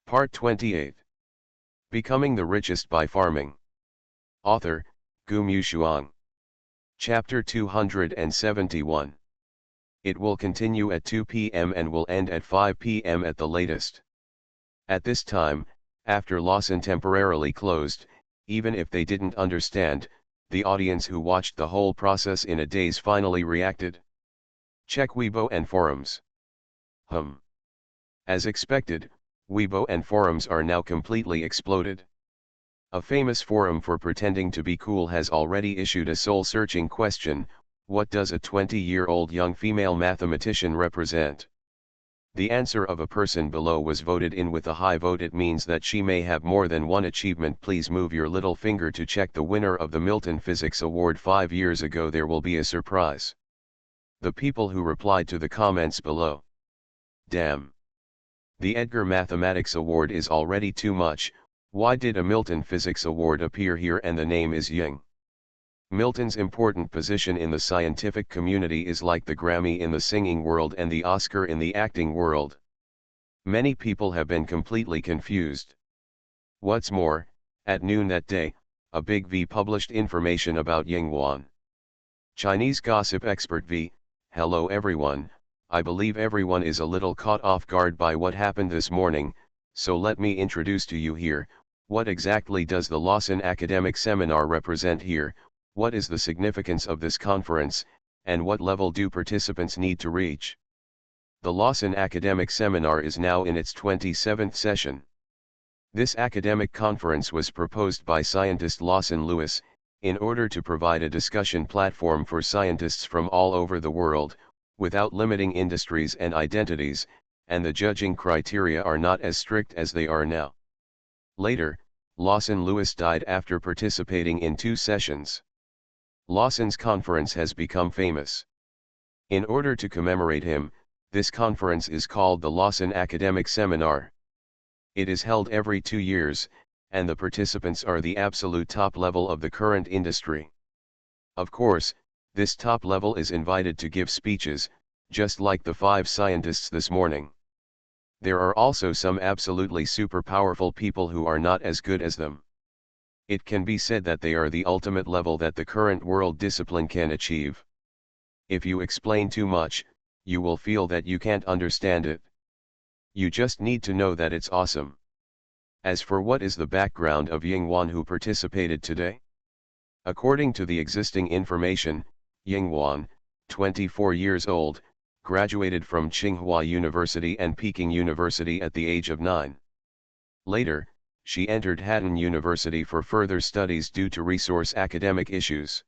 Part 28. Becoming the Richest by Farming. Author, Gumu Shuang. Chapter 271. It will continue at 2 p.m. and will end at 5 p.m. at the latest. At this time, after Lawson temporarily closed, even if they didn't understand, the audience who watched the whole process in a daze finally reacted. Check Weibo and forums. As expected, Weibo and forums are now completely exploded. A famous forum for pretending to be cool has already issued a soul-searching question: what does a 20-year-old young female mathematician represent? The answer of a person below was voted in with a high vote. It means that she may have more than one achievement. Please move your little finger to check the winner of the Milton Physics Award 5 years ago. There will be a surprise. The people who replied to the comments below. Damn. The Edgar Mathematics Award is already too much. Why did a Milton Physics Award appear here and the name is Ying? Milton's important position in the scientific community is like the Grammy in the singing world and the Oscar in the acting world. Many people have been completely confused. What's more, at noon that day, a Big V published information about Ying Wan. Chinese gossip expert V: hello everyone, I believe everyone is a little caught off guard by what happened this morning, so let me introduce to you here, what exactly does the Lawson Academic Seminar represent here, what is the significance of this conference, and what level do participants need to reach? The Lawson Academic Seminar is now in its 27th session. This academic conference was proposed by scientist Lawson Lewis, in order to provide a discussion platform for scientists from all over the world, without limiting industries and identities, and the judging criteria are not as strict as they are now. Later, Lawson Lewis died after participating in 2 sessions. Lawson's conference has become famous. In order to commemorate him, this conference is called the Lawson Academic Seminar. It is held every 2 years, and the participants are the absolute top level of the current industry. Of course, this top level is invited to give speeches, just like the 5 scientists this morning. There are also some absolutely super powerful people who are not as good as them. It can be said that they are the ultimate level that the current world discipline can achieve. If you explain too much, you will feel that you can't understand it. You just need to know that it's awesome. As for what is the background of Ying Wan who participated today? According to the existing information, Ying Wan, 24 years old, graduated from Tsinghua University and Peking University at the age of 9. Later, she entered Hatton University for further studies due to resource academic issues.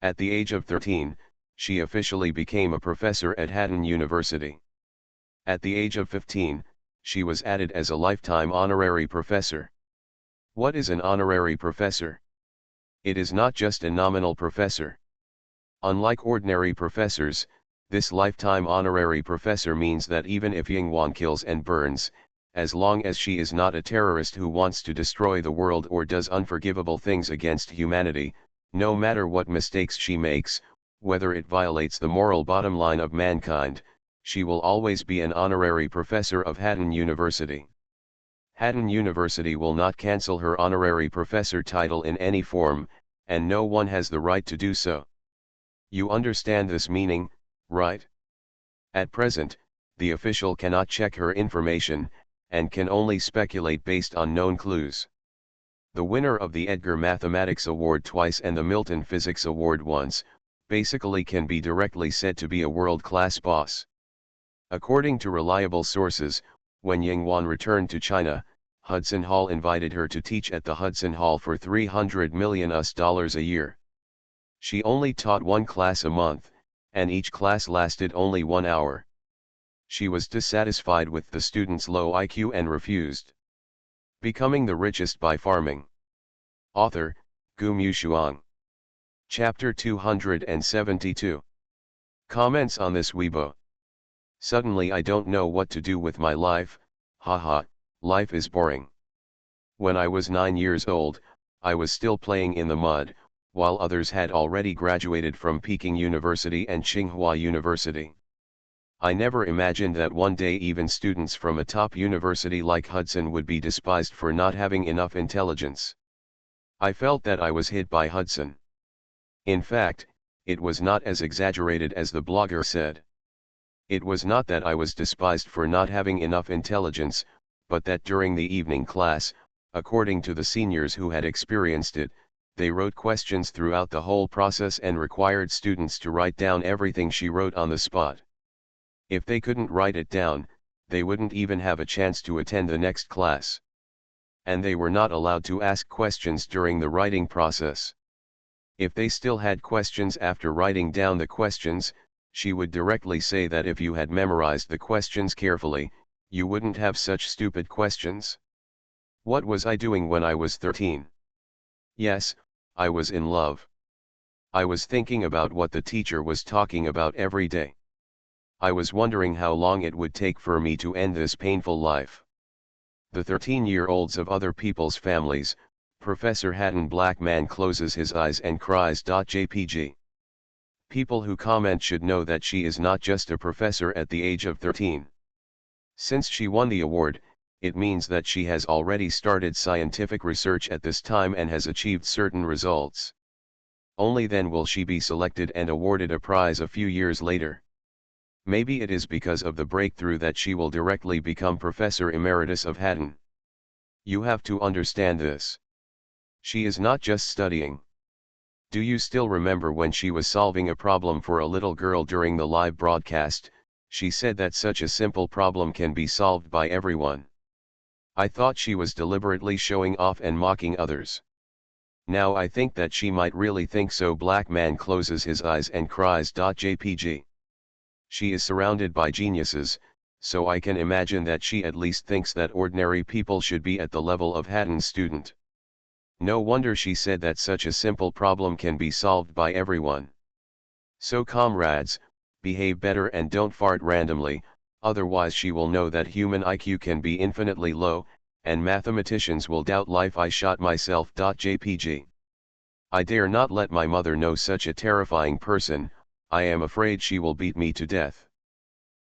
At the age of 13, she officially became a professor at Hatton University. At the age of 15, she was added as a lifetime honorary professor. What is an honorary professor? It is not just a nominal professor. Unlike ordinary professors, this lifetime honorary professor means that even if Ying Wan kills and burns, as long as she is not a terrorist who wants to destroy the world or does unforgivable things against humanity, no matter what mistakes she makes, whether it violates the moral bottom line of mankind, she will always be an honorary professor of Hatton University. Hatton University will not cancel her honorary professor title in any form, and no one has the right to do so. You understand this meaning, right? At present, the official cannot check her information, and can only speculate based on known clues. The winner of the Edgar Mathematics Award twice and the Milton Physics Award once, basically can be directly said to be a world-class boss. According to reliable sources, when Ying Wan returned to China, Hudson Hall invited her to teach at the Hudson Hall for $300 million a year. She only taught 1 class a month, and each class lasted only 1 hour. She was dissatisfied with the students' low IQ and refused. Becoming the Richest by Farming. Author, Gumu Shuang. Chapter 272. Comments on this Weibo. Suddenly I don't know what to do with my life, haha, life is boring. When I was 9 years old, I was still playing in the mud, while others had already graduated from Peking University and Tsinghua University. I never imagined that one day even students from a top university like Hudson would be despised for not having enough intelligence. I felt that I was hit by Hudson. In fact, it was not as exaggerated as the blogger said. It was not that I was despised for not having enough intelligence, but that during the evening class, according to the seniors who had experienced it, they wrote questions throughout the whole process and required students to write down everything she wrote on the spot. If they couldn't write it down, they wouldn't even have a chance to attend the next class. And they were not allowed to ask questions during the writing process. If they still had questions after writing down the questions, she would directly say that if you had memorized the questions carefully, you wouldn't have such stupid questions. What was I doing when I was 13? Yes, I was in love. I was thinking about what the teacher was talking about every day. I was wondering how long it would take for me to end this painful life. The 13-year-olds of other people's families, Professor Hatton Black man closes his eyes and cries. JPG. People who comment should know that she is not just a professor at the age of 13. Since she won the award, it means that she has already started scientific research at this time and has achieved certain results. Only then will she be selected and awarded a prize a few years later. Maybe it is because of the breakthrough that she will directly become Professor Emeritus of Hatton. You have to understand this. She is not just studying. Do you still remember when she was solving a problem for a little girl during the live broadcast? She said that such a simple problem can be solved by everyone. I thought she was deliberately showing off and mocking others. Now I think that she might really think so. Black man closes his eyes and cries. JPG. She is surrounded by geniuses, so I can imagine that she at least thinks that ordinary people should be at the level of Hatton's student. No wonder she said that such a simple problem can be solved by everyone. So comrades, behave better and don't fart randomly, otherwise she will know that human IQ can be infinitely low, and mathematicians will doubt life. I shot myself. JPG. I dare not let my mother know such a terrifying person. I am afraid she will beat me to death.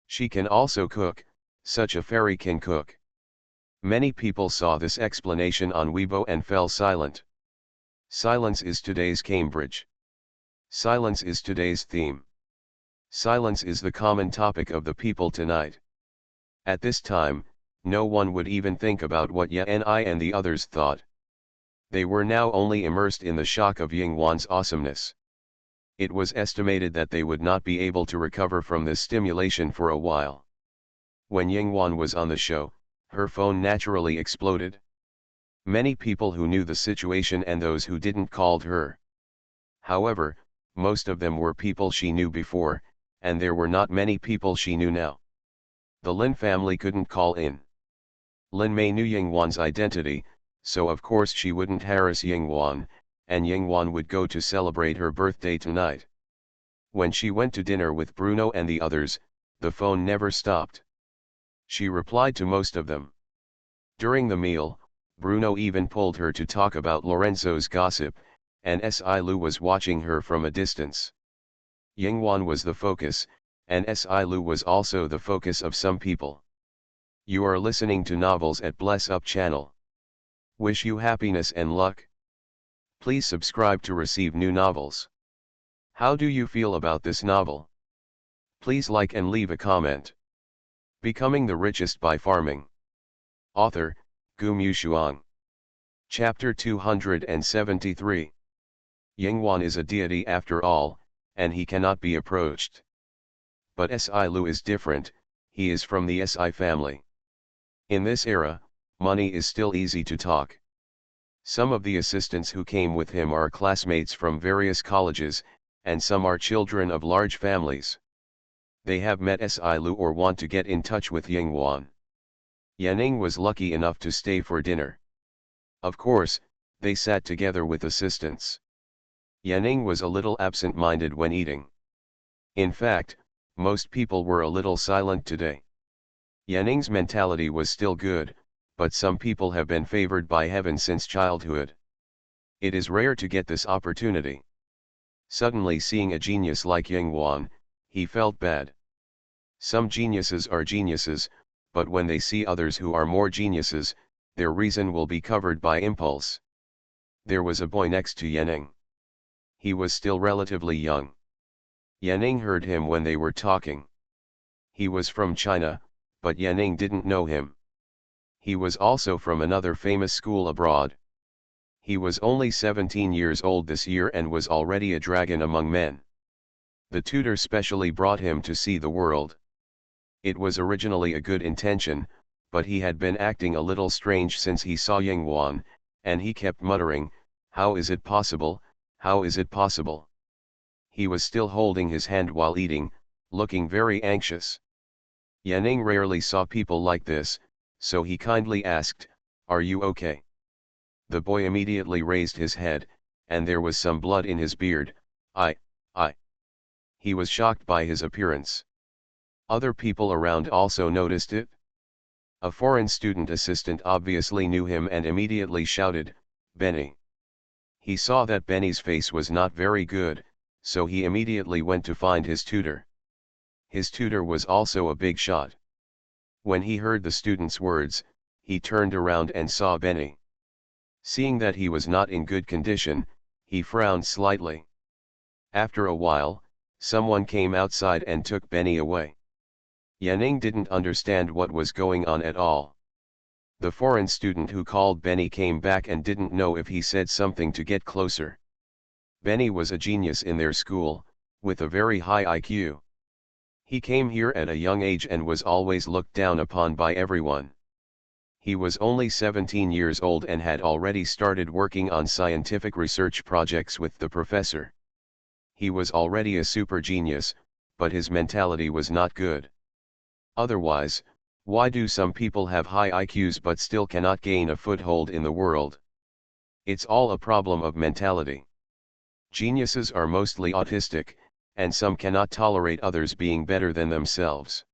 She can also cook, such a fairy can cook. Many people saw this explanation on Weibo and fell silent. Silence is today's Cambridge. Silence is today's theme. Silence is the common topic of the people tonight. At this time, no one would even think about what Yan and the others thought. They were now only immersed in the shock of Yingwan's awesomeness. It was estimated that they would not be able to recover from this stimulation for a while. When Yingwan was on the show, her phone naturally exploded. Many people who knew the situation and those who didn't called her. However, most of them were people she knew before, and there were not many people she knew now. The Lin family couldn't call in. Lin Mei knew Yingwan's identity, so of course she wouldn't harass Yingwan, and Yingwan would go to celebrate her birthday tonight. When she went to dinner with Bruno and the others, the phone never stopped. She replied to most of them. During the meal, Bruno even pulled her to talk about Lorenzo's gossip, and Silu was watching her from a distance. Yingwan was the focus, and Silu was also the focus of some people. You are listening to Novels at Bless Up channel. Wish you happiness and luck. Please subscribe to receive new novels. How do you feel about this novel? Please like and leave a comment. Becoming the Richest by Farming. Author, Gu Mushuang. Chapter 273. Yingwan is a deity after all, and he cannot be approached. But Silu is different, he is from the Si family. In this era, money is still easy to talk. Some of the assistants who came with him are classmates from various colleges, and some are children of large families. They have met Silu or want to get in touch with Yingwan. Yanning was lucky enough to stay for dinner. Of course, they sat together with assistants. Yanning was a little absent-minded when eating. In fact, most people were a little silent today. Yanning's mentality was still good, but some people have been favored by heaven since childhood. It is rare to get this opportunity. Suddenly seeing a genius like Yingwan, he felt bad. Some geniuses are geniuses, but when they see others who are more geniuses, their reason will be covered by impulse. There was a boy next to Yanning. He was still relatively young. Yanning heard him when they were talking. He was from China, but Yanning didn't know him. He was also from another famous school abroad. He was only 17 years old this year and was already a dragon among men. The tutor specially brought him to see the world. It was originally a good intention, but he had been acting a little strange since he saw Yinghuan, and he kept muttering, "How is it possible, how is it possible?" He was still holding his hand while eating, looking very anxious. Yanning rarely saw people like this, so he kindly asked, "Are you okay?" The boy immediately raised his head, and there was some blood in his beard. I. He was shocked by his appearance. Other people around also noticed it. A foreign student assistant obviously knew him and immediately shouted, "Benny." He saw that Benny's face was not very good, so he immediately went to find his tutor. His tutor was also a big shot. When he heard the student's words, he turned around and saw Benny. Seeing that he was not in good condition, he frowned slightly. After a while, someone came outside and took Benny away. Yanning didn't understand what was going on at all. The foreign student who called Benny came back and didn't know if he said something to get closer. Benny was a genius in their school, with a very high IQ. He came here at a young age and was always looked down upon by everyone. He was only 17 years old and had already started working on scientific research projects with the professor. He was already a super genius, but his mentality was not good. Otherwise, why do some people have high IQs but still cannot gain a foothold in the world? It's all a problem of mentality. Geniuses are mostly autistic, and some cannot tolerate others being better than themselves.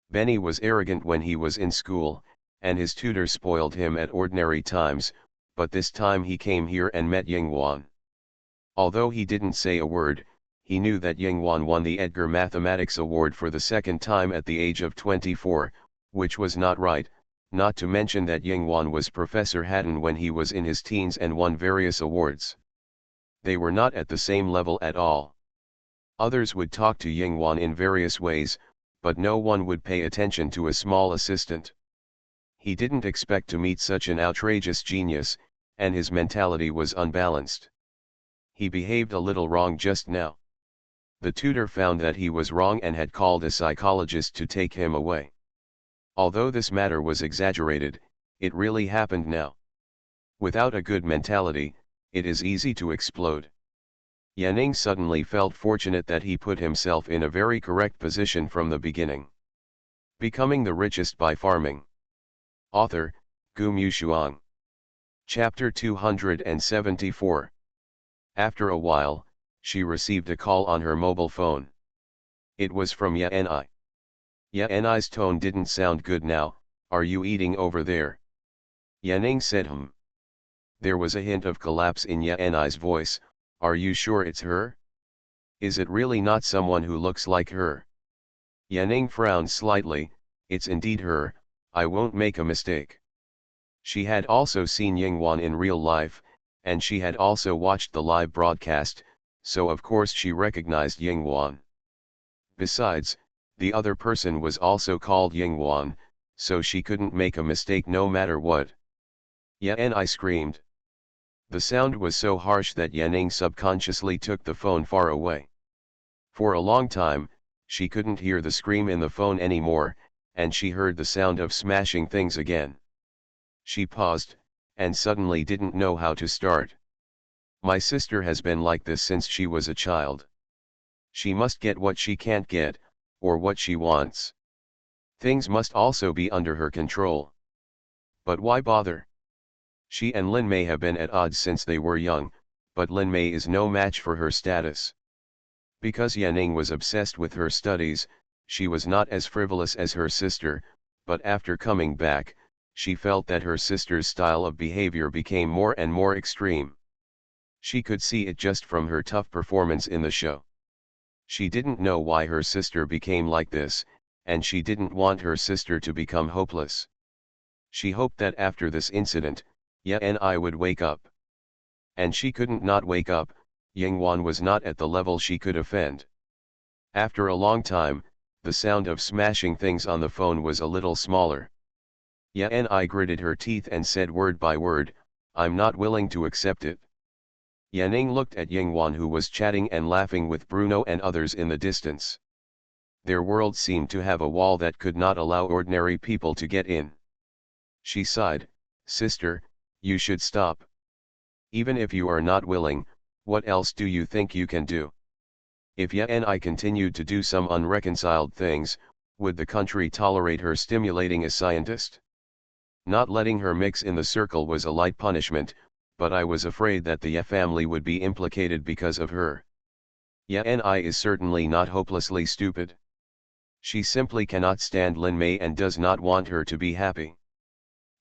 Benny was arrogant when he was in school, and his tutor spoiled him at ordinary times, but this time he came here and met Yinghuan. Although he didn't say a word, he knew that Yinghuan won the Edgar Mathematics Award for the second time at the age of 24, which was not right, not to mention that Yinghuan was Professor Hatton when he was in his teens and won various awards. They were not at the same level at all. Others would talk to Yinghuan in various ways, but no one would pay attention to a small assistant. He didn't expect to meet such an outrageous genius, and his mentality was unbalanced. He behaved a little wrong just now. The tutor found that he was wrong and had called a psychologist to take him away. Although this matter was exaggerated, it really happened now. Without a good mentality, it is easy to explode. Yanning suddenly felt fortunate that he put himself in a very correct position from the beginning. Becoming the richest by farming. Author, Gu Mushuang. Chapter 274. After a while, she received a call on her mobile phone. It was from Yanni. Yanni's tone didn't sound good now. "Are you eating over there?" Yanning said There was a hint of collapse in Yanni's voice. "Are you sure it's her? Is it really not someone who looks like her?" Yanning frowned slightly. "It's indeed her, I won't make a mistake." She had also seen Yinghuan in real life, and she had also watched the live broadcast, so of course she recognized Yinghuan. Besides, the other person was also called Yinghuan, so she couldn't make a mistake no matter what. Yanni screamed. The sound was so harsh that Yanning subconsciously took the phone far away. For a long time, she couldn't hear the scream in the phone anymore, and she heard the sound of smashing things again. She paused, and suddenly didn't know how to start. "My sister has been like this since she was a child. She must get what she can't get, or what she wants. Things must also be under her control. But why bother? She and Lin Mei have been at odds since they were young, but Lin Mei is no match for her status." Because Yanning was obsessed with her studies, she was not as frivolous as her sister, but after coming back, she felt that her sister's style of behavior became more and more extreme. She could see it just from her tough performance in the show. She didn't know why her sister became like this, and she didn't want her sister to become hopeless. She hoped that after this incident, Ye and I would wake up. And she couldn't not wake up. Yingwan was not at the level she could offend. After a long time, the sound of smashing things on the phone was a little smaller. Ye and I gritted her teeth and said word by word, "I'm not willing to accept it." Yanning looked at Yingwan, who was chatting and laughing with Bruno and others in the distance. Their world seemed to have a wall that could not allow ordinary people to get in. She sighed, "Sister, you should stop. Even if you are not willing, what else do you think you can do? If Ye and I continued to do some unreconciled things, would the country tolerate her stimulating a scientist? Not letting her mix in the circle was a light punishment, but I was afraid that the Ye family would be implicated because of her. Ye and I is certainly not hopelessly stupid. She simply cannot stand Lin Mei and does not want her to be happy.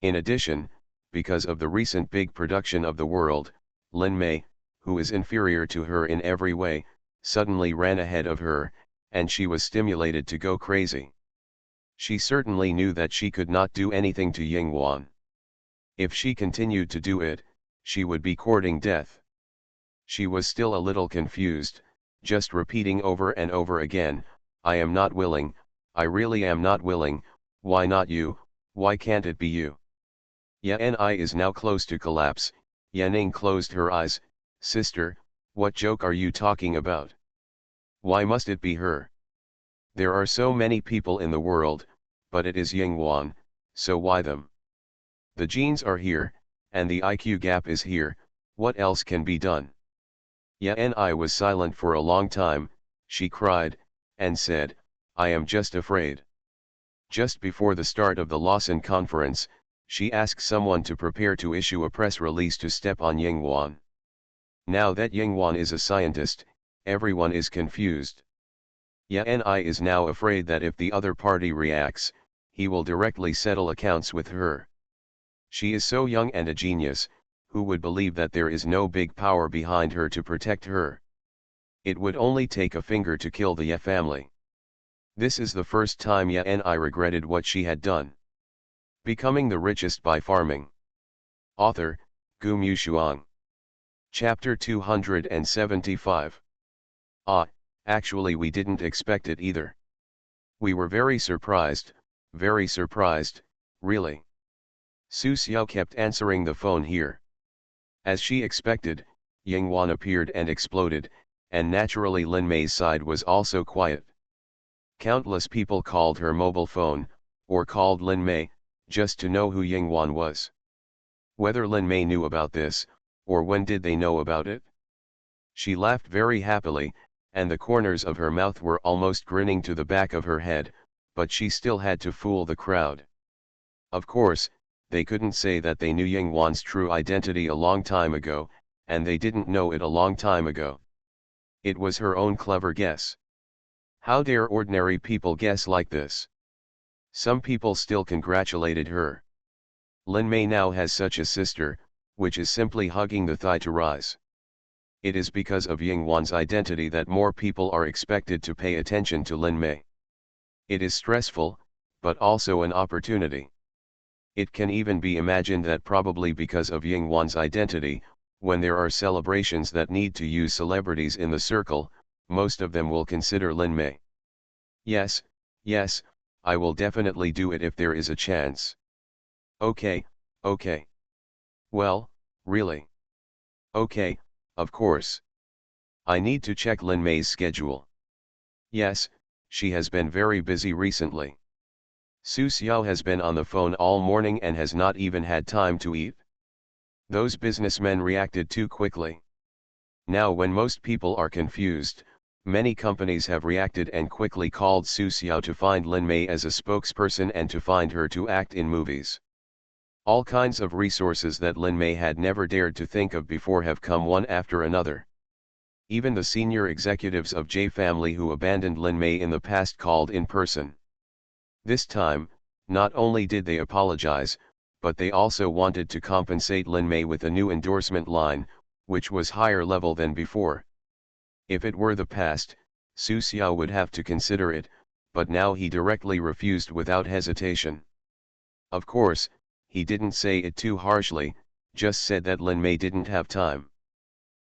In addition, because of the recent big production of the world, Lin Mei, who is inferior to her in every way, suddenly ran ahead of her, and she was stimulated to go crazy. She certainly knew that she could not do anything to Yingwan. If she continued to do it, she would be courting death. She was still a little confused, just repeating over and over again, "I am not willing, I really am not willing, why not you, why can't it be you?" Ye and I is now close to collapse. Yanning closed her eyes. "Sister, what joke are you talking about? Why must it be her? There are so many people in the world, but it is Yingwan, so why them? The genes are here, and the IQ gap is here, what else can be done?" Ye and I was silent for a long time. She cried, and said, "I am just afraid." Just before the start of the Lawson conference, she asked someone to prepare to issue a press release to step on Yingwan. Now that Yingwan is a scientist, everyone is confused. Ye and I is now afraid that if the other party reacts, he will directly settle accounts with her. She is so young and a genius, who would believe that there is no big power behind her to protect her? It would only take a finger to kill the Ye family. This is the first time Ye and I regretted what she had done. Becoming the richest by farming. Author, Gu Mushuang. Chapter 275. Actually we didn't expect it either. We were very surprised, really. Su Xiao kept answering the phone here. As she expected, Yingwan appeared and exploded, and naturally Lin Mei's side was also quiet. Countless people called her mobile phone, or called Lin Mei, just to know who Yingwan was. Whether Lin Mei knew about this, or when did they know about it? She laughed very happily, and the corners of her mouth were almost grinning to the back of her head, but she still had to fool the crowd. Of course, they couldn't say that they knew Yingwan's true identity a long time ago, and they didn't know it a long time ago. It was her own clever guess. How dare ordinary people guess like this? Some people still congratulated her. Lin Mei now has such a sister, which is simply hugging the thigh to rise. It is because of Yingwan's identity that more people are expected to pay attention to Lin Mei. It is stressful, but also an opportunity. It can even be imagined that probably because of Yingwan's identity, when there are celebrations that need to use celebrities in the circle, most of them will consider Lin Mei. Yes, I will definitely do it if there is a chance. Okay. Well, really? Okay, of course. I need to check Lin Mei's schedule. Yes, she has been very busy recently. Su Xiao has been on the phone all morning and has not even had time to eat. Those businessmen reacted too quickly. Now when most people are confused, many companies have reacted and quickly called Su Xiao to find Lin Mei as a spokesperson and to find her to act in movies. All kinds of resources that Lin Mei had never dared to think of before have come one after another. Even the senior executives of J family who abandoned Lin Mei in the past called in person. This time, not only did they apologize, but they also wanted to compensate Lin Mei with a new endorsement line, which was higher level than before. If it were the past, Su Xiao would have to consider it, but now he directly refused without hesitation. Of course, he didn't say it too harshly, just said that Lin Mei didn't have time.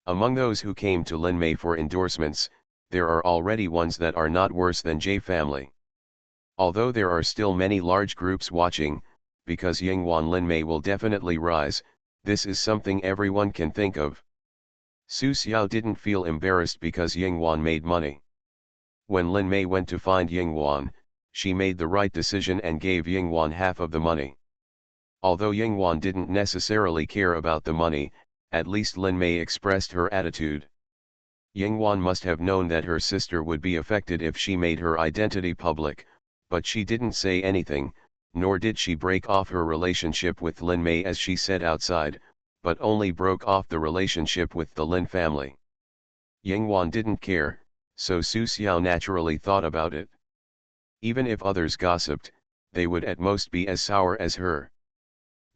Among those who came to Lin Mei for endorsements, there are already ones that are not worse than J family. Although there are still many large groups watching, because Yinghuan Lin Mei will definitely rise, this is something everyone can think of. Su Xiao didn't feel embarrassed because Yinghuan made money. When Lin Mei went to find Yinghuan, she made the right decision and gave Yinghuan half of the money. Although Yinghuan didn't necessarily care about the money, at least Lin Mei expressed her attitude. Yinghuan must have known that her sister would be affected if she made her identity public, but she didn't say anything, nor did she break off her relationship with Lin Mei as she said outside, but only broke off the relationship with the Lin family. Yinghuan didn't care, so Su Xiao naturally thought about it. Even if others gossiped, they would at most be as sour as her.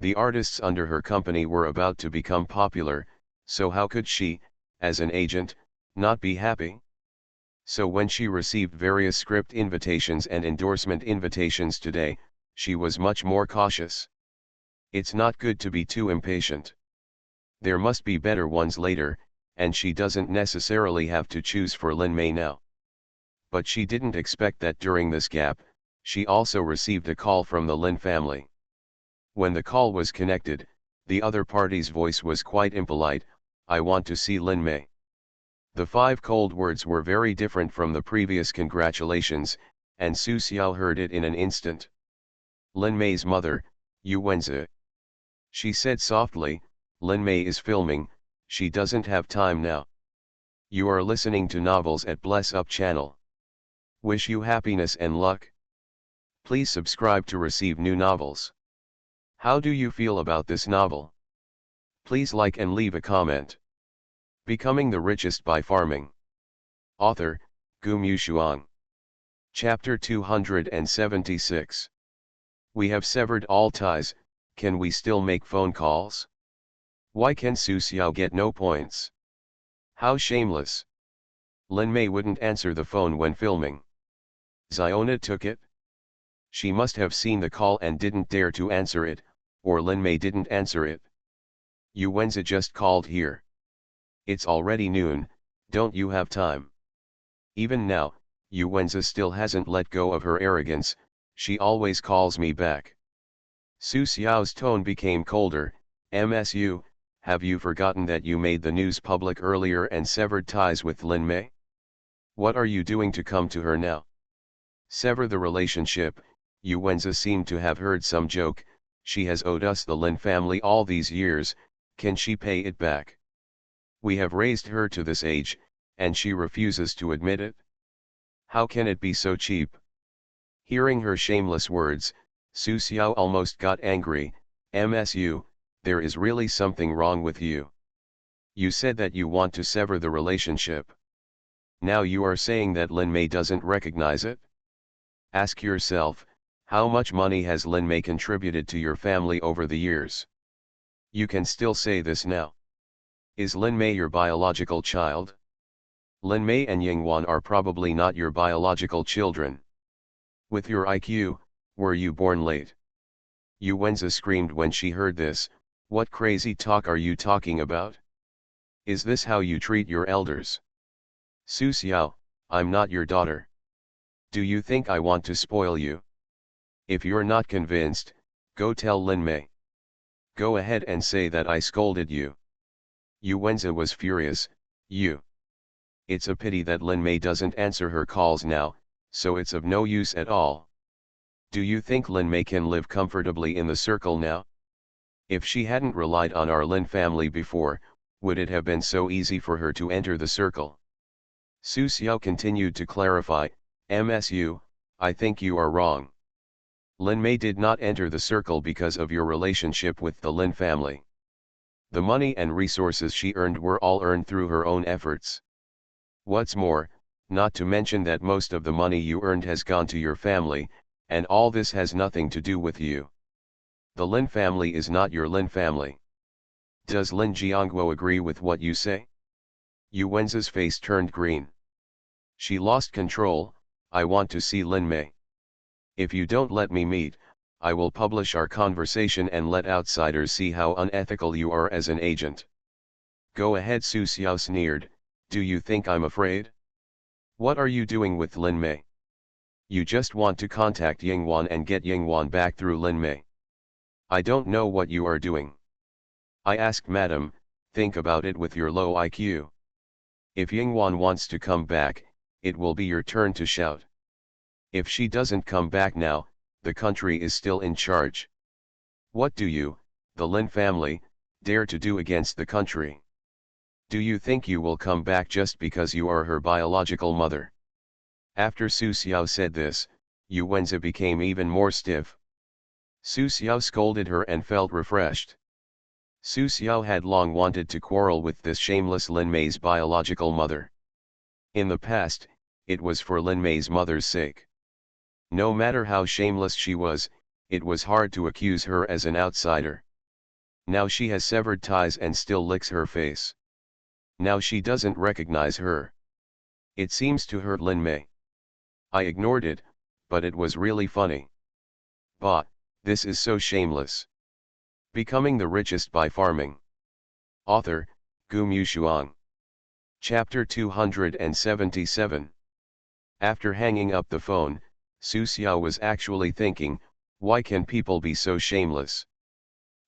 The artists under her company were about to become popular, so how could she, as an agent, not be happy? So when she received various script invitations and endorsement invitations today, she was much more cautious. It's not good to be too impatient. There must be better ones later, and she doesn't necessarily have to choose for Lin Mei now. But she didn't expect that during this gap, she also received a call from the Lin family. When the call was connected, the other party's voice was quite impolite, "I want to see Lin Mei." The 5 cold words were very different from the previous congratulations, and Su Xiao heard it in an instant. Lin Mei's mother, Yu Wenzi. She said softly, "Lin Mei is filming, she doesn't have time now. You are listening to novels at Bless Up channel. Wish you happiness and luck. Please subscribe to receive new novels. How do you feel about this novel? Please like and leave a comment." Becoming the Richest by Farming. Author, Gu Mushuang. Chapter 276. We have severed all ties, can we still make phone calls? Why can Su Xiao get no points? How shameless. Lin Mei wouldn't answer the phone when filming. Ziona took it. She must have seen the call and didn't dare to answer it, or Lin Mei didn't answer it. Yu Wenzi just called here. It's already noon, don't you have time? Even now, Yu Wenzi still hasn't let go of her arrogance, she always calls me back. Su Xiao's tone became colder, "MSU, have you forgotten that you made the news public earlier and severed ties with Lin Mei? What are you doing to come to her now? Sever the relationship." Yu Wenzi seemed to have heard some joke, "She has owed us the Lin family all these years, can she pay it back? We have raised her to this age, and she refuses to admit it? How can it be so cheap?" Hearing her shameless words, Su Xiao almost got angry, "MSU, there is really something wrong with you. You said that you want to sever the relationship. Now you are saying that Lin Mei doesn't recognize it? Ask yourself, how much money has Lin Mei contributed to your family over the years? You can still say this now. Is Lin Mei your biological child? Lin Mei and Yinghuan are probably not your biological children. With your IQ, were you born late?" Yu Wenzi screamed when she heard this, "What crazy talk are you talking about? Is this how you treat your elders? Su Xiao, I'm not your daughter. Do you think I want to spoil you? If you're not convinced, go tell Lin Mei. Go ahead and say that I scolded you." Yu Wenzi was furious, It's a pity that Lin Mei doesn't answer her calls now, so it's of no use at all. Do you think Lin Mei can live comfortably in the circle now? If she hadn't relied on our Lin family before, would it have been so easy for her to enter the circle?" Su Xiao continued to clarify, "MSU, I think you are wrong. Lin Mei did not enter the circle because of your relationship with the Lin family. The money and resources she earned were all earned through her own efforts. What's more, not to mention that most of the money you earned has gone to your family, and all this has nothing to do with you. The Lin family is not your Lin family. Does Lin Jiangguo agree with what you say?" Yu Wenzi's face turned green. She lost control, I want to see Lin Mei. If you don't let me meet, I will publish our conversation and let outsiders see how unethical you are as an agent. Go ahead, Su Xiao sneered, do you think I'm afraid? What are you doing with Lin Mei? You just want to contact Yingwan and get Yingwan back through Lin Mei. I don't know what you are doing. I asked madam, think about it with your low IQ. If Yingwan wants to come back, it will be your turn to shout. If she doesn't come back now, the country is still in charge. What do you, the Lin family, dare to do against the country? Do you think you will come back just because you are her biological mother? After Su Xiao said this, Yu Wenzi became even more stiff. Su Xiao scolded her and felt refreshed. Su Xiao had long wanted to quarrel with this shameless Lin Mei's biological mother. In the past, it was for Lin Mei's mother's sake. No matter how shameless she was, it was hard to accuse her as an outsider. Now she has severed ties and still licks her face. Now she doesn't recognize her. It seems to hurt Lin Mei. I ignored it, but it was really funny. Bah, this is so shameless. Becoming the richest by farming. Author, Gu Mushuang. Chapter 277. After hanging up the phone, Su Xiao was actually thinking, why can people be so shameless?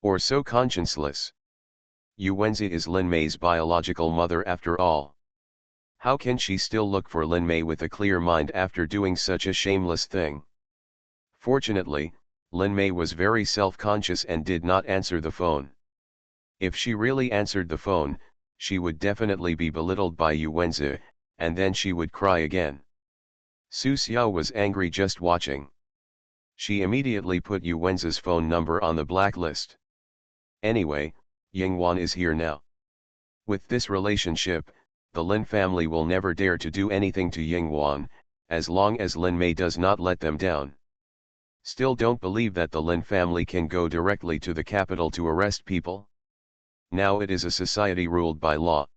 Or so conscienceless? Yu Wenzi is Lin Mei's biological mother after all. How can she still look for Lin Mei with a clear mind after doing such a shameless thing? Fortunately, Lin Mei was very self-conscious and did not answer the phone. If she really answered the phone, she would definitely be belittled by Yu Wenzi, and then she would cry again. Su Xiao was angry just watching. She immediately put Yu Wenzi's phone number on the blacklist. Anyway, Yingwan is here now. With this relationship, the Lin family will never dare to do anything to Yingwan, as long as Lin Mei does not let them down. Still don't believe that the Lin family can go directly to the capital to arrest people? Now it is a society ruled by law.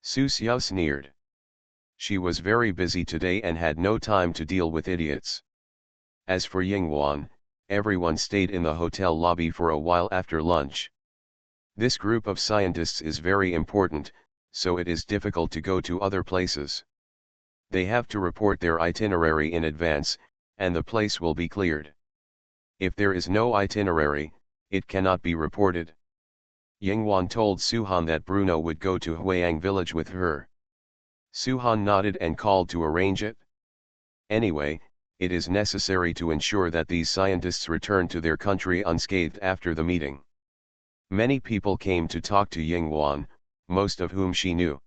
Su Xiao sneered. She was very busy today and had no time to deal with idiots. As for Yingwan, everyone stayed in the hotel lobby for a while after lunch. This group of scientists is very important, so it is difficult to go to other places. They have to report their itinerary in advance, and the place will be cleared. If there is no itinerary, it cannot be reported. Yingwan told Suhan that Bruno would go to Huayang village with her. Suhan nodded and called to arrange it. Anyway, it is necessary to ensure that these scientists return to their country unscathed after the meeting. Many people came to talk to Yingwan, most of whom she knew.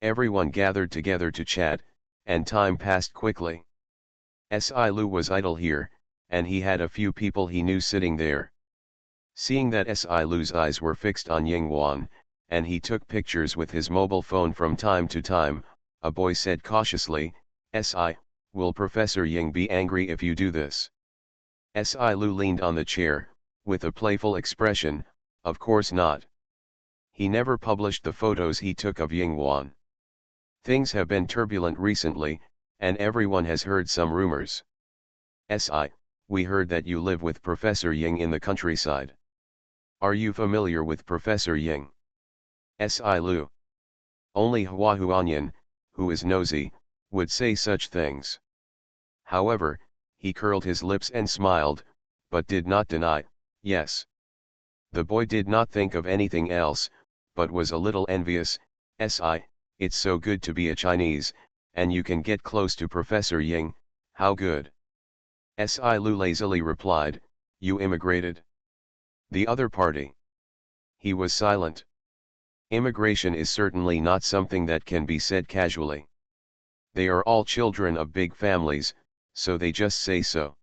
Everyone gathered together to chat, and time passed quickly. Si Lu was idle here, and he had a few people he knew sitting there. Seeing that Si Lu's eyes were fixed on Yingwan, and he took pictures with his mobile phone from time to time, a boy said cautiously, Si, will Professor Ying be angry if you do this? Si Lu leaned on the chair, with a playful expression, of course not. He never published the photos he took of Yingwan. Things have been turbulent recently, and everyone has heard some rumors. Si, we heard that you live with Professor Ying in the countryside. Are you familiar with Professor Ying? Si Lu. Only Hua Huanyan, who is nosy, would say such things. However, he curled his lips and smiled, but did not deny, yes. The boy did not think of anything else, but was a little envious. Si, it's so good to be a Chinese, and you can get close to Professor Ying, how good. Si Lu lazily replied, you immigrated? The other party. He was silent. Immigration is certainly not something that can be said casually. They are all children of big families, so they just say so.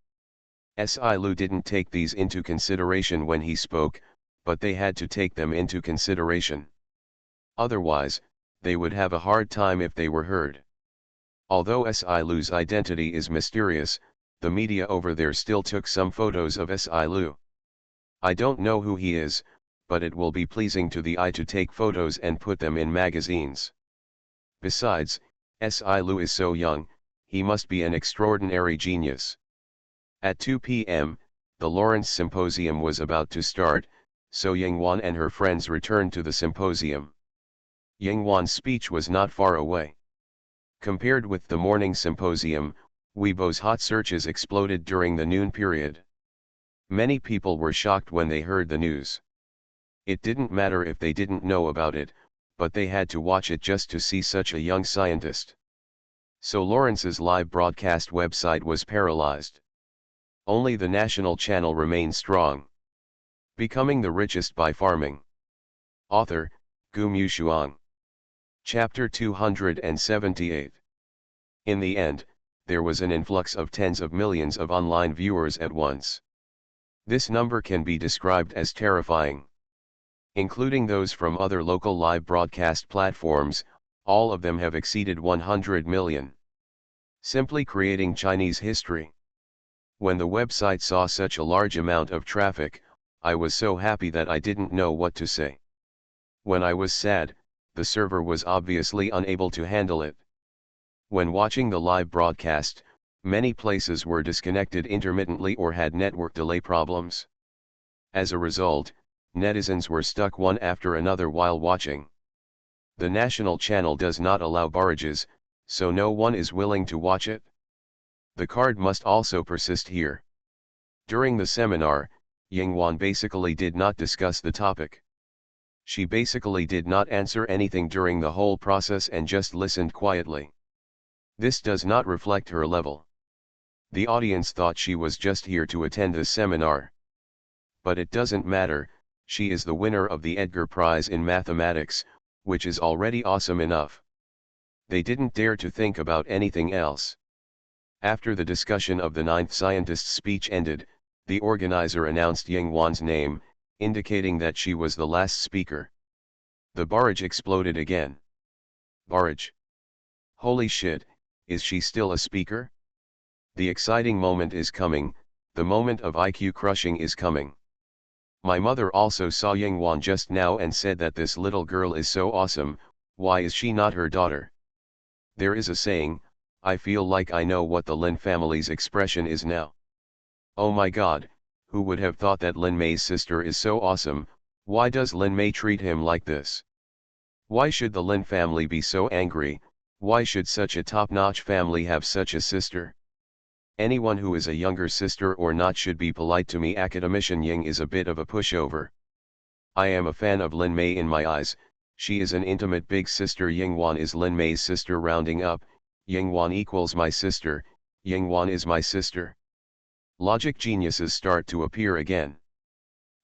Si Lu didn't take these into consideration when he spoke, but they had to take them into consideration. Otherwise, they would have a hard time if they were heard. Although Si Lu's identity is mysterious, the media over there still took some photos of Si Lu. I don't know who he is, but it will be pleasing to the eye to take photos and put them in magazines. Besides, Si Lu is so young, he must be an extraordinary genius. At 2 p.m., the Lawrence Symposium was about to start, so Yingwan and her friends returned to the symposium. Yingwan's speech was not far away. Compared with the morning symposium, Weibo's hot searches exploded during the noon period. Many people were shocked when they heard the news. It didn't matter if they didn't know about it, but they had to watch it just to see such a young scientist. So Lawrence's live broadcast website was paralyzed. Only the national channel remained strong. Becoming the Richest by Farming. Author, Gu Mushuang. Chapter 278. In the end, there was an influx of tens of millions of online viewers at once. This number can be described as terrifying. Including those from other local live broadcast platforms, all of them have exceeded 100 million. Simply creating Chinese history. When the website saw such a large amount of traffic, I was so happy that I didn't know what to say. When I was sad, the server was obviously unable to handle it. When watching the live broadcast, many places were disconnected intermittently or had network delay problems. As a result, netizens were stuck one after another while watching. The national channel does not allow barrages, so no one is willing to watch it. The card must also persist here. During the seminar, Yingwan basically did not discuss the topic. She basically did not answer anything during the whole process and just listened quietly. This does not reflect her level. The audience thought she was just here to attend the seminar. But it doesn't matter, she is the winner of the Edgar Prize in Mathematics, which is already awesome enough. They didn't dare to think about anything else. After the discussion of the ninth scientist's speech ended, the organizer announced Yingwan's name, indicating that she was the last speaker. The barrage exploded again. Barrage. Holy shit, is she still a speaker? The exciting moment is coming, the moment of IQ crushing is coming. My mother also saw Yingwan just now and said that this little girl is so awesome, why is she not her daughter? There is a saying, I feel like I know what the Lin family's expression is now. Oh my god, who would have thought that Lin Mei's sister is so awesome, why does Lin Mei treat him like this? Why should the Lin family be so angry, why should such a top-notch family have such a sister? Anyone who is a younger sister or not should be polite to me. Academician Ying is a bit of a pushover. I am a fan of Lin Mei in my eyes, she is an intimate big sister. Yingwan is Lin Mei's sister. Rounding up, Yingwan equals my sister, Yingwan is my sister. Logic geniuses start to appear again.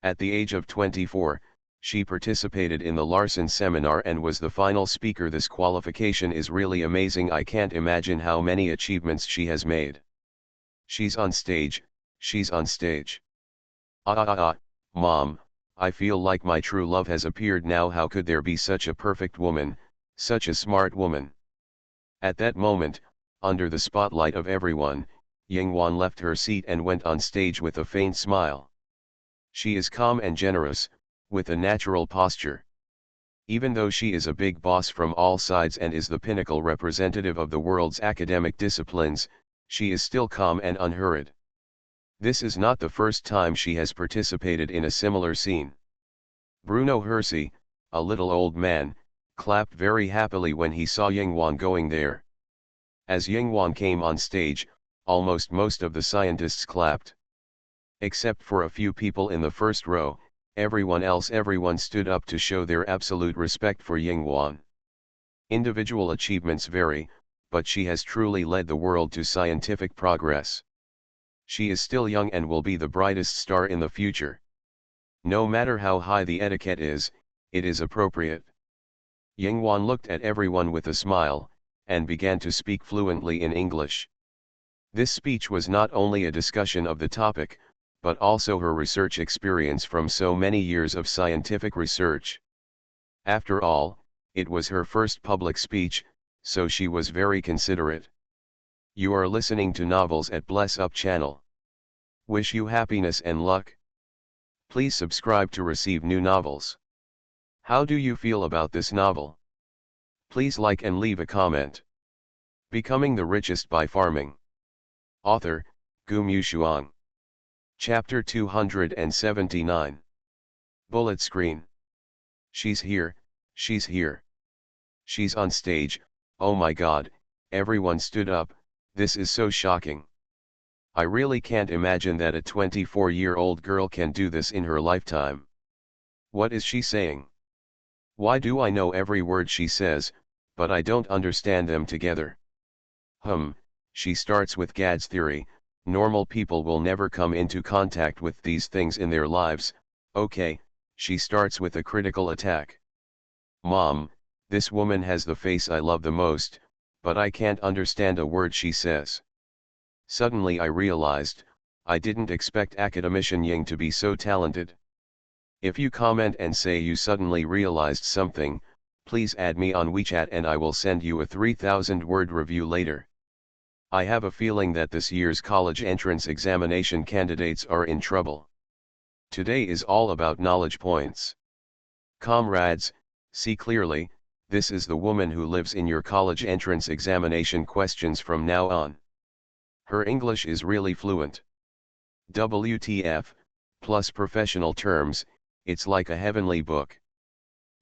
At the age of 24, she participated in the Larson seminar and was the final speaker. This qualification is really amazing. I can't imagine how many achievements she has made. She's on stage, she's on stage. Mom, I feel like my true love has appeared now. How could there be such a perfect woman, such a smart woman? At that moment, under the spotlight of everyone, Yingwan left her seat and went on stage with a faint smile. She is calm and generous, with a natural posture. Even though she is a big boss from all sides and is the pinnacle representative of the world's academic disciplines, she is still calm and unhurried. This is not the first time she has participated in a similar scene. Bruno Hersey, a little old man, clapped very happily when he saw Yingwan going there. As Yingwan came on stage, almost most of the scientists clapped. Except for a few people in the first row, everyone stood up to show their absolute respect for Yingwan. Individual achievements vary, but she has truly led the world to scientific progress. She is still young and will be the brightest star in the future. No matter how high the etiquette is, it is appropriate. Yingwan looked at everyone with a smile, and began to speak fluently in English. This speech was not only a discussion of the topic, but also her research experience from so many years of scientific research. After all, it was her first public speech, so she was very considerate. You are listening to Novels at Bless Up channel. Wish you happiness and luck. Please subscribe to receive new novels. How do you feel about this novel? Please like and leave a comment. Becoming the Richest by Farming. Author, Gumyu Shuang. Chapter 279. Bullet screen. She's here, she's here. She's on stage, oh my god, everyone stood up, this is so shocking. I really can't imagine that a 24-year-old girl can do this in her lifetime. What is she saying? Why do I know every word she says, but I don't understand them together? She starts with Gad's theory, normal people will never come into contact with these things in their lives. Okay, she starts with a critical attack. Mom, this woman has the face I love the most, but I can't understand a word she says. Suddenly I realized, I didn't expect academician Ying to be so talented. If you comment and say you suddenly realized something, please add me on WeChat and I will send you a 3,000-word review later. I have a feeling that this year's college entrance examination candidates are in trouble. Today is all about knowledge points. Comrades, see clearly, this is the woman who lives in your college entrance examination questions from now on. Her English is really fluent. WTF, plus professional terms, it's like a heavenly book.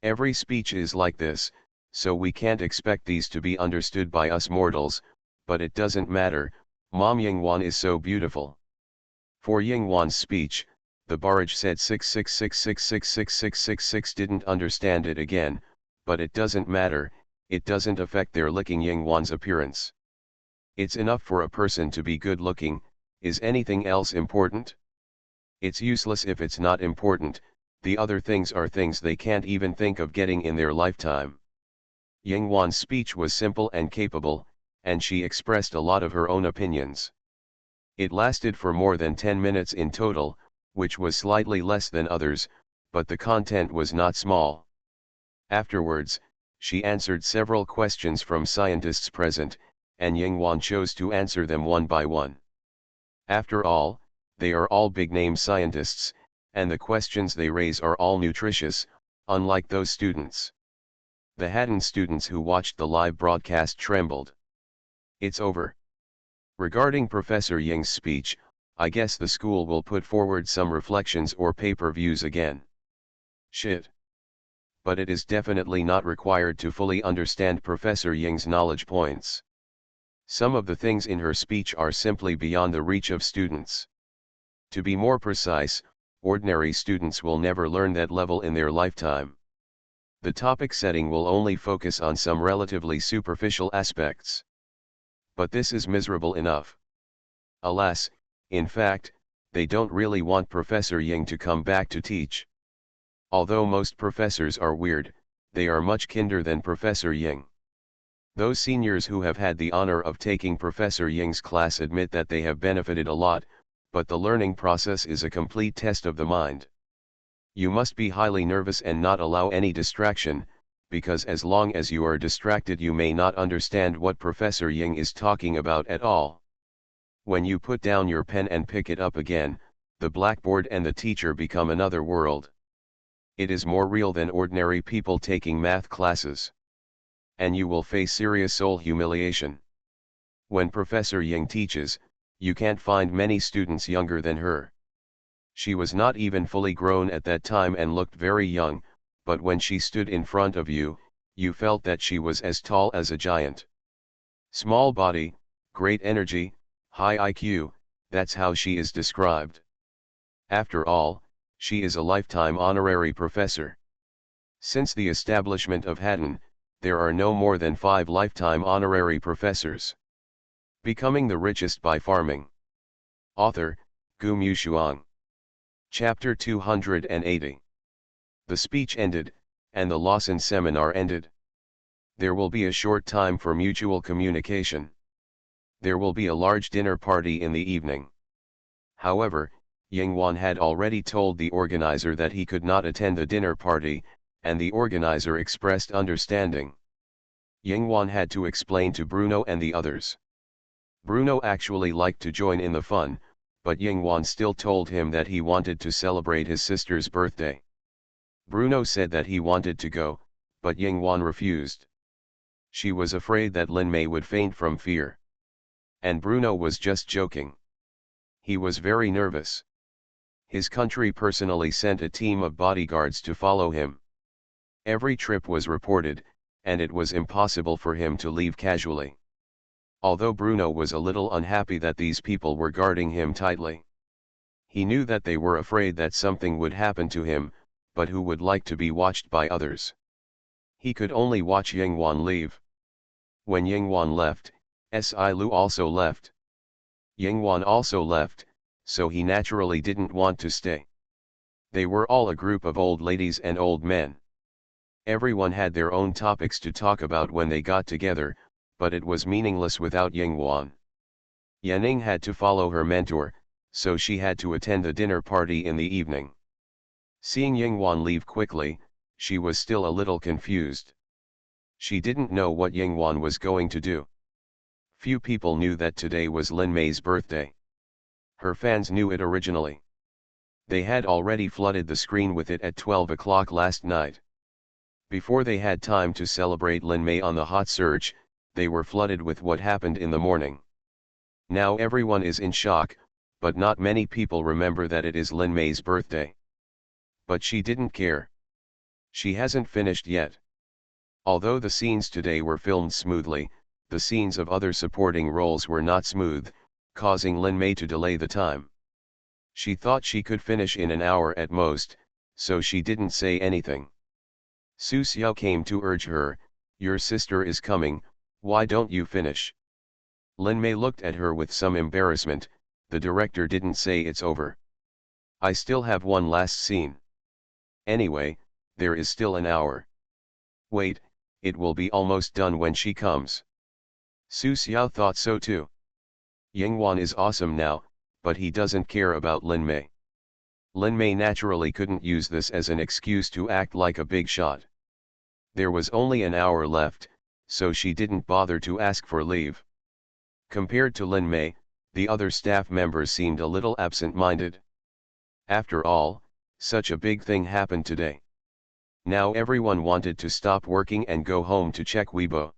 Every speech is like this, so we can't expect these to be understood by us mortals, but it doesn't matter, Mom Yingwan is so beautiful. For Yingwan's speech, the barrage said 666666666 didn't understand it again, but it doesn't matter, it doesn't affect their licking Yingwan's appearance. It's enough for a person to be good looking, is anything else important? It's useless if it's not important, the other things are things they can't even think of getting in their lifetime. Yingwan's speech was simple and capable, and she expressed a lot of her own opinions. It lasted for more than 10 minutes in total, which was slightly less than others, but the content was not small. Afterwards, she answered several questions from scientists present, and Yingwan chose to answer them one by one. After all, they are all big-name scientists, and the questions they raise are all nutritious, unlike those students. The Haddon students who watched the live broadcast trembled. It's over. Regarding Professor Ying's speech, I guess the school will put forward some reflections or pay-per-views again. Shit. But it is definitely not required to fully understand Professor Ying's knowledge points. Some of the things in her speech are simply beyond the reach of students. To be more precise, ordinary students will never learn that level in their lifetime. The topic setting will only focus on some relatively superficial aspects. But this is miserable enough. Alas, in fact, they don't really want Professor Ying to come back to teach. Although most professors are weird, they are much kinder than Professor Ying. Those seniors who have had the honor of taking Professor Ying's class admit that they have benefited a lot, but the learning process is a complete test of the mind. You must be highly nervous and not allow any distraction, because as long as you are distracted you may not understand what Professor Ying is talking about at all. When you put down your pen and pick it up again, the blackboard and the teacher become another world. It is more real than ordinary people taking math classes. And you will face serious soul humiliation. When Professor Ying teaches, you can't find many students younger than her. She was not even fully grown at that time and looked very young, but when she stood in front of you, you felt that she was as tall as a giant. Small body, great energy, high IQ, that's how she is described. After all, she is a lifetime honorary professor. Since the establishment of Haddon, there are no more than 5 lifetime honorary professors. Becoming the Richest by Farming. Author, Gumyu Shuang. Chapter 280. The speech ended, and the Lawson seminar ended. There will be a short time for mutual communication. There will be a large dinner party in the evening. However, Yingwan had already told the organizer that he could not attend the dinner party, and the organizer expressed understanding. Yingwan had to explain to Bruno and the others. Bruno actually liked to join in the fun, but Yingwan still told him that he wanted to celebrate his sister's birthday. Bruno said that he wanted to go, but Yingwan refused. She was afraid that Lin Mei would faint from fear. And Bruno was just joking. He was very nervous. His country personally sent a team of bodyguards to follow him. Every trip was reported, and it was impossible for him to leave casually. Although Bruno was a little unhappy that these people were guarding him tightly. He knew that they were afraid that something would happen to him, but who would like to be watched by others? He could only watch Yingwan leave. When Yingwan left, Si Lu also left. Yingwan also left, so he naturally didn't want to stay. They were all a group of old ladies and old men. Everyone had their own topics to talk about when they got together, but it was meaningless without Yingwan. Yanning had to follow her mentor, so she had to attend the dinner party in the evening. Seeing Yingwan leave quickly, she was still a little confused. She didn't know what Yingwan was going to do. Few people knew that today was Lin Mei's birthday. Her fans knew it originally. They had already flooded the screen with it at 12 o'clock last night. Before they had time to celebrate Lin Mei on the hot search, they were flooded with what happened in the morning. Now everyone is in shock, but not many people remember that it is Lin Mei's birthday. But she didn't care. She hasn't finished yet. Although the scenes today were filmed smoothly, the scenes of other supporting roles were not smooth, causing Lin Mei to delay the time. She thought she could finish in an hour at most, so she didn't say anything. Su Xiao came to urge her, "Your sister is coming, why don't you finish?" Lin Mei looked at her with some embarrassment. The director didn't say it's over. I still have one last scene. Anyway, there is still an hour. Wait, it will be almost done when she comes. Su Xiao thought so too. Yingwan is awesome now, but he doesn't care about Lin Mei. Lin Mei naturally couldn't use this as an excuse to act like a big shot. There was only an hour left, so she didn't bother to ask for leave. Compared to Lin Mei, the other staff members seemed a little absent-minded. After all, such a big thing happened today. Now everyone wanted to stop working and go home to check Weibo.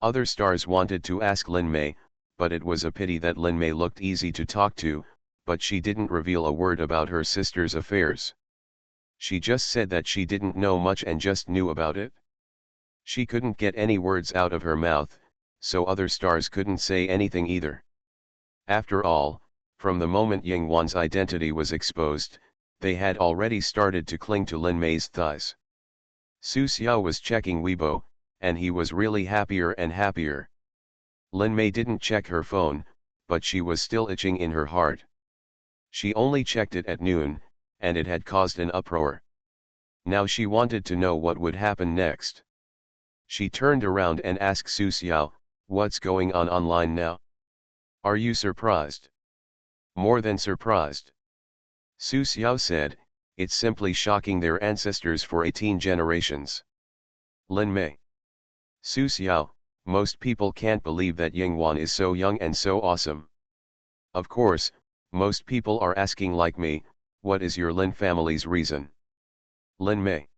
Other stars wanted to ask Lin Mei, but it was a pity that Lin Mei looked easy to talk to, but she didn't reveal a word about her sister's affairs. She just said that she didn't know much and just knew about it. She couldn't get any words out of her mouth, so other stars couldn't say anything either. After all, from the moment Yingwan's identity was exposed, they had already started to cling to Lin Mei's thighs. Su Xiao was checking Weibo, and he was really happier and happier. Lin Mei didn't check her phone, but she was still itching in her heart. She only checked it at noon, and it had caused an uproar. Now she wanted to know what would happen next. She turned around and asked Su Xiao, "What's going on online now? Are you surprised?" "More than surprised." Su Xiao said, "It's simply shocking their ancestors for 18 generations." Lin Mei. Su Xiao, most people can't believe that Yingwan is so young and so awesome. Of course, most people are asking like me, what is your Lin family's reason? Lin Mei.